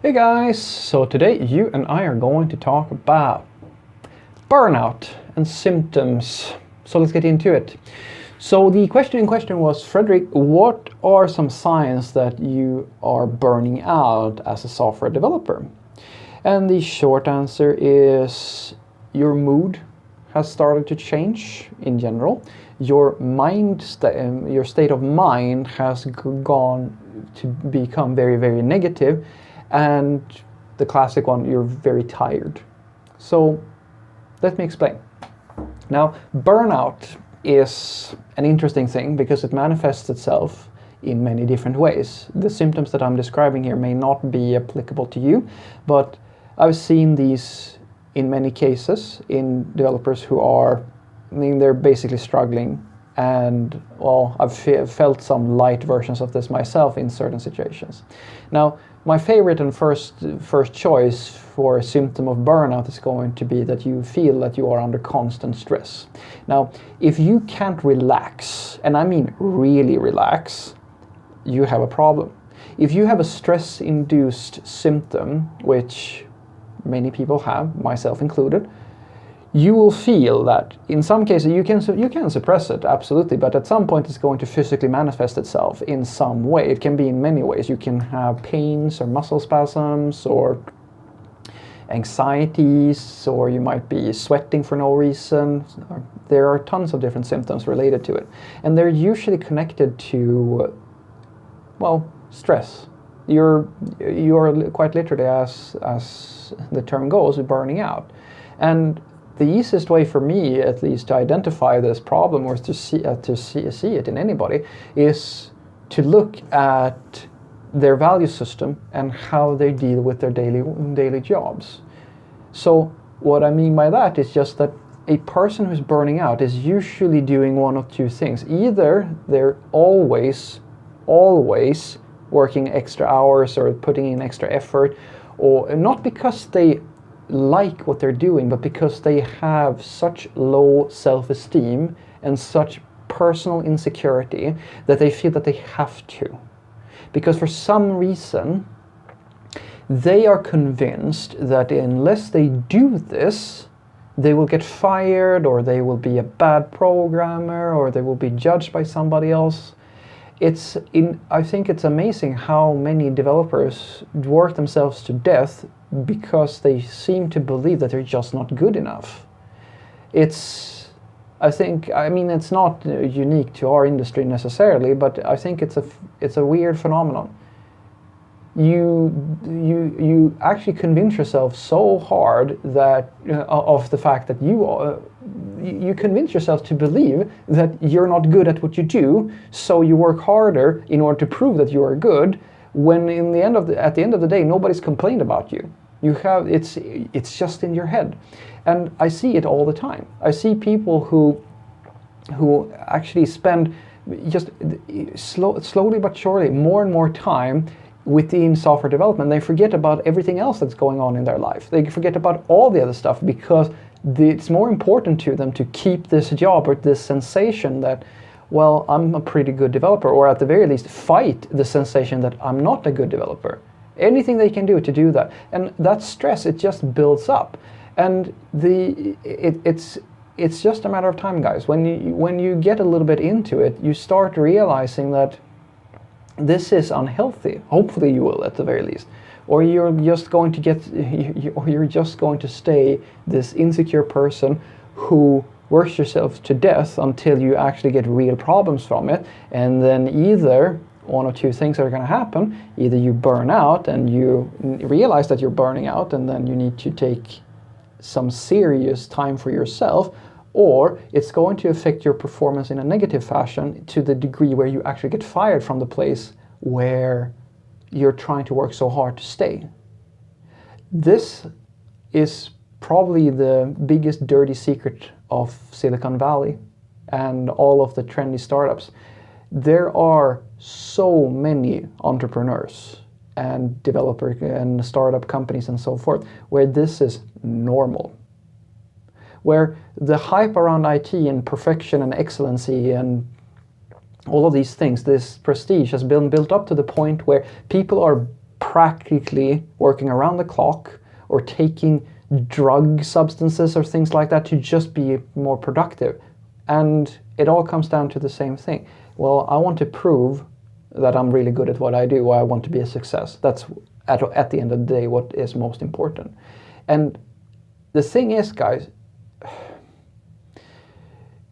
Hey guys, so today you and I are going to talk about burnout and symptoms. So let's get into it. So the question in question was, Frederick, what are some signs that you are burning out as a software developer? And the short answer is your mood has started to change in general. Your your state of mind has gone to become very, very negative. And the classic one, you're very tired. So let me explain. Now, burnout is an interesting thing because it manifests itself in many different ways. The symptoms that I'm describing here may not be applicable to you, but I've seen these in many cases in developers who are, they're basically struggling. And well, I've felt some light versions of this myself in certain situations. Now, my favorite and first choice for a symptom of burnout is going to be that you feel that you are under constant stress. Now, if you can't relax, and I mean really relax, you have a problem. If you have a stress-induced symptom, which many people have, myself included, you will feel that in some cases you can suppress it, absolutely, but at some point it's going to physically manifest itself in some way. It can be in many ways. You can have pains or muscle spasms or anxieties, or you might be sweating for no reason. There are tons of different symptoms related to it, and they're usually connected to, well, stress. You're quite literally, as the term goes, burning out. And the easiest way for me, at least, to identify this problem or to see it in anybody is to look at their value system and how they deal with their daily jobs. So what I mean by that is just that a person who's burning out is usually doing one of two things. Either they're always working extra hours or putting in extra effort, or not because they like what they're doing, but because they have such low self-esteem and such personal insecurity that they feel that they have to. Because for some reason, they are convinced that unless they do this, they will get fired, or they will be a bad programmer, or they will be judged by somebody else. I think it's amazing how many developers work themselves to death because they seem to believe that they're just not good enough. It's not unique to our industry necessarily, but I think it's a weird phenomenon. You actually convince yourself so hard that of the fact that you convince yourself to believe that you're not good at what you do, so you work harder in order to prove that you are good, when at the end of the day nobody's complained about you. It's just in your head. And I see it all the time. I see people who actually spend just slowly but surely more and more time within software development. They forget about everything else that's going on in their life. They forget about all the other stuff because it's more important to them to keep this job or this sensation that, well, I'm a pretty good developer, or at the very least fight the sensation that I'm not a good developer. Anything they can do to do that. And that stress, it just builds up. And it's just a matter of time, guys. When you get a little bit into it, you start realizing that this is unhealthy. Hopefully you will, at the very least. Or you're just going to stay this insecure person who works yourself to death until you actually get real problems from it. And then either one or two things are going to happen. Either you burn out and you realize that you're burning out, and then you need to take some serious time for yourself, or it's going to affect your performance in a negative fashion to the degree where you actually get fired from the place where you're trying to work so hard to stay. This is probably the biggest dirty secret of Silicon Valley and all of the trendy startups. There are so many entrepreneurs and developer and startup companies and so forth where this is normal. Where the hype around IT and perfection and excellency and all of these things, this prestige has been built up to the point where people are practically working around the clock or taking drug substances or things like that to just be more productive. And it all comes down to the same thing. Well, I want to prove that I'm really good at what I do, or I want to be a success. That's at the end of the day what is most important. And the thing is, guys,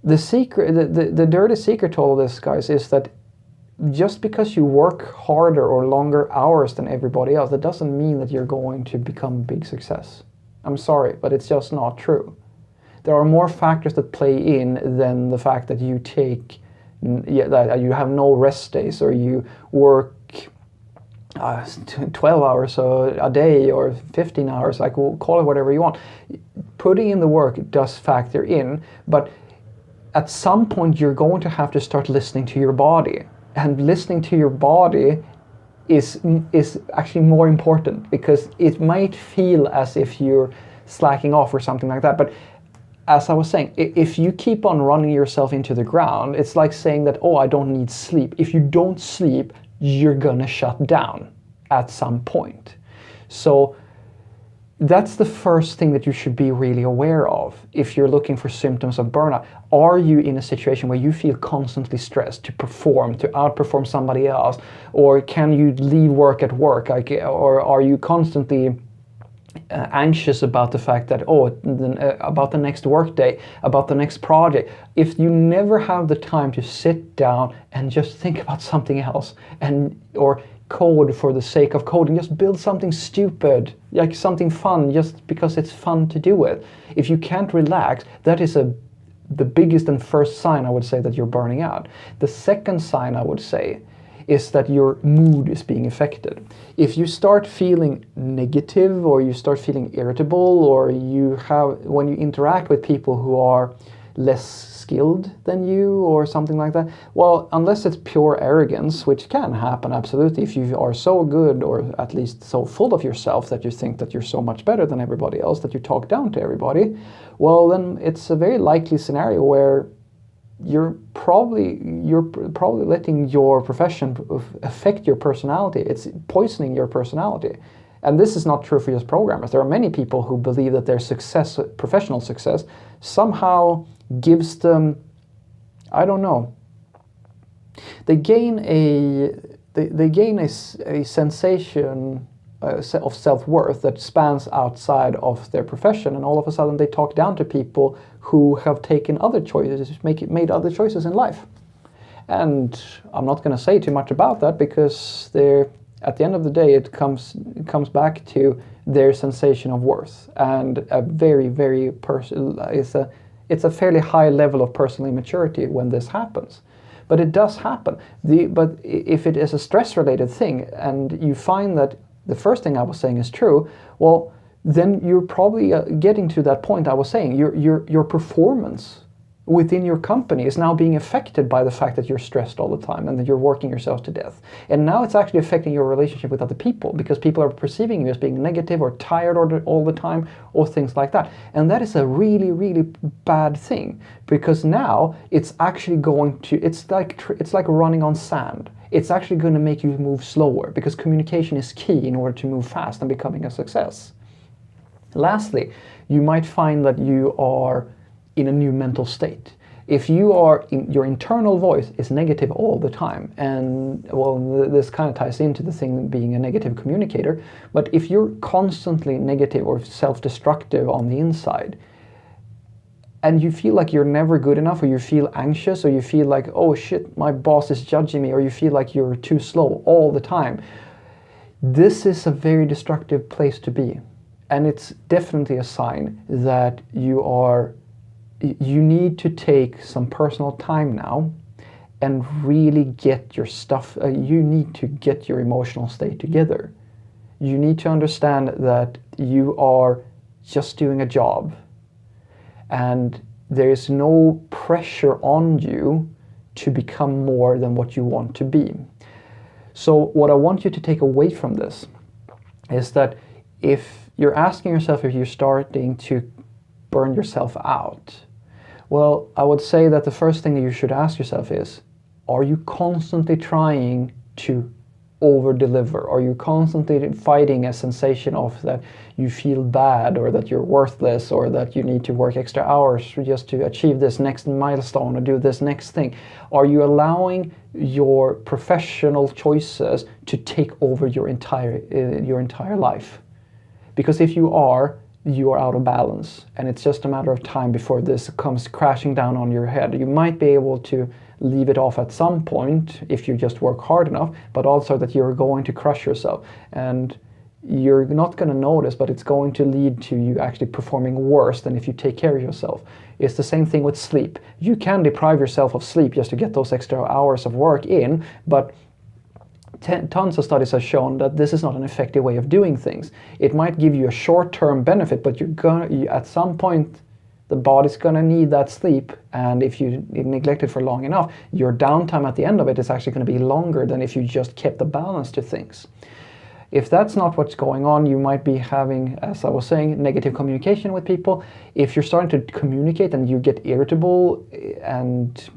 the secret, the dirty secret to all this, guys, is that just because you work harder or longer hours than everybody else, that doesn't mean that you're going to become a big success. I'm sorry, but it's just not true. There are more factors that play in than the fact that you that you have no rest days, or you work 12 hours a day or 15 hours, like, call it whatever you want. Putting in the work does factor in, but at some point you're going to have to start listening to your body. And listening to your body is actually more important, because it might feel as if you're slacking off or something like that. But as I was saying, if you keep on running yourself into the ground, it's like saying that, oh, I don't need sleep. If you don't sleep, you're gonna shut down at some point. So that's the first thing that you should be really aware of if you're looking for symptoms of burnout. Are you in a situation where you feel constantly stressed to perform, to outperform somebody else? Or can you leave work at work? Or are you constantly anxious about the fact that, about the next workday, about the next project? If you never have the time to sit down and just think about something else, or code for the sake of coding, just build something stupid, like something fun, just because it's fun to do it. If you can't relax, that is the biggest and first sign, I would say, that you're burning out. The second sign, I would say, is that your mood is being affected. If you start feeling negative, or you start feeling irritable, or when you interact with people who are less skilled than you or something like that, well, unless it's pure arrogance, which can happen absolutely, if you are so good, or at least so full of yourself that you think that you're so much better than everybody else that you talk down to everybody, well, then it's a very likely scenario where you're probably letting your profession affect your personality. It's poisoning your personality. And this is not true for just programmers. There are many people who believe that their success, professional success, somehow gives them, I don't know, they gain a sensation of self-worth that spans outside of their profession, and all of a sudden they talk down to people who have taken other choices, made other choices in life. And I'm not going to say too much about that, because at the end of the day, it comes back to their sensation of worth, and a very, very it's a fairly high level of personal immaturity when this happens. But it does happen. But if it is a stress-related thing, and you find that the first thing I was saying is true, well, then you're probably getting to that point I was saying. Your performance within your company is now being affected by the fact that you're stressed all the time and that you're working yourself to death. And now it's actually affecting your relationship with other people, because people are perceiving you as being negative or tired all the time, or things like that. And that is a really, really bad thing, because now it's actually it's like running on sand. It's actually going to make you move slower, because communication is key in order to move fast and becoming a success. Lastly, you might find that you are in a new mental state. If your internal voice is negative all the time, and well, this kind of ties into the thing being a negative communicator, but if you're constantly negative or self-destructive on the inside, and you feel like you're never good enough, or you feel anxious, or you feel like, oh shit, my boss is judging me, or you feel like you're too slow all the time, this is a very destructive place to be. And it's definitely a sign that you need to take some personal time now and really get your stuff, you need to get your emotional state together. You need to understand that you are just doing a job, and there is no pressure on you to become more than what you want to be. So what I want you to take away from this is that if you're asking yourself if you're starting to burn yourself out, well, I would say that the first thing that you should ask yourself is, are you constantly trying to over deliver? Are you constantly fighting a sensation of that you feel bad, or that you're worthless, or that you need to work extra hours just to achieve this next milestone or do this next thing? Are you allowing your professional choices to take over your entire life? Because if you are out of balance, and it's just a matter of time before this comes crashing down on your head. You might be able to leave it off at some point if you just work hard enough, but also that you're going to crush yourself, and you're not going to notice, but it's going to lead to you actually performing worse than if you take care of yourself. It's the same thing with sleep. You can deprive yourself of sleep just to get those extra hours of work in, but tons of studies have shown that this is not an effective way of doing things. It might give you a short-term benefit, but at some point the body's gonna need that sleep, and if you neglect it for long enough, your downtime at the end of it is actually going to be longer than if you just kept the balance to things. If that's not what's going on, you might be having, as I was saying, negative communication with people. If you're starting to communicate and you get irritable and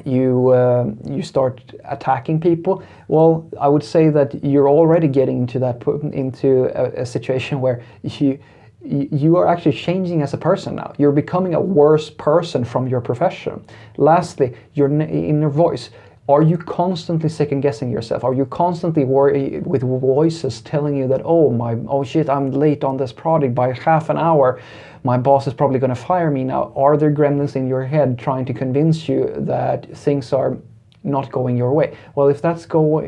you start attacking people, well, I would say that you're already getting into a situation where you are actually changing as a person now. You're becoming a worse person from your profession. Lastly, your inner voice. Are you constantly second-guessing yourself? Are you constantly worried with voices telling you that, oh shit, I'm late on this project by half an hour. My boss is probably going to fire me now. Are there gremlins in your head trying to convince you that things are not going your way? Well, if that's going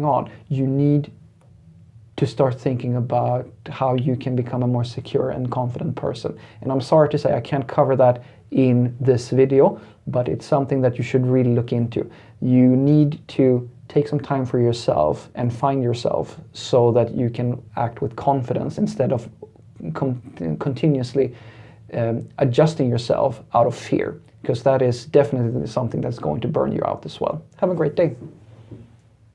on, you need to start thinking about how you can become a more secure and confident person. And I'm sorry to say I can't cover that in this video, but it's something that you should really look into. You need to take some time for yourself and find yourself so that you can act with confidence instead of continuously adjusting yourself out of fear, because that is definitely something that's going to burn you out as well. Have a great day.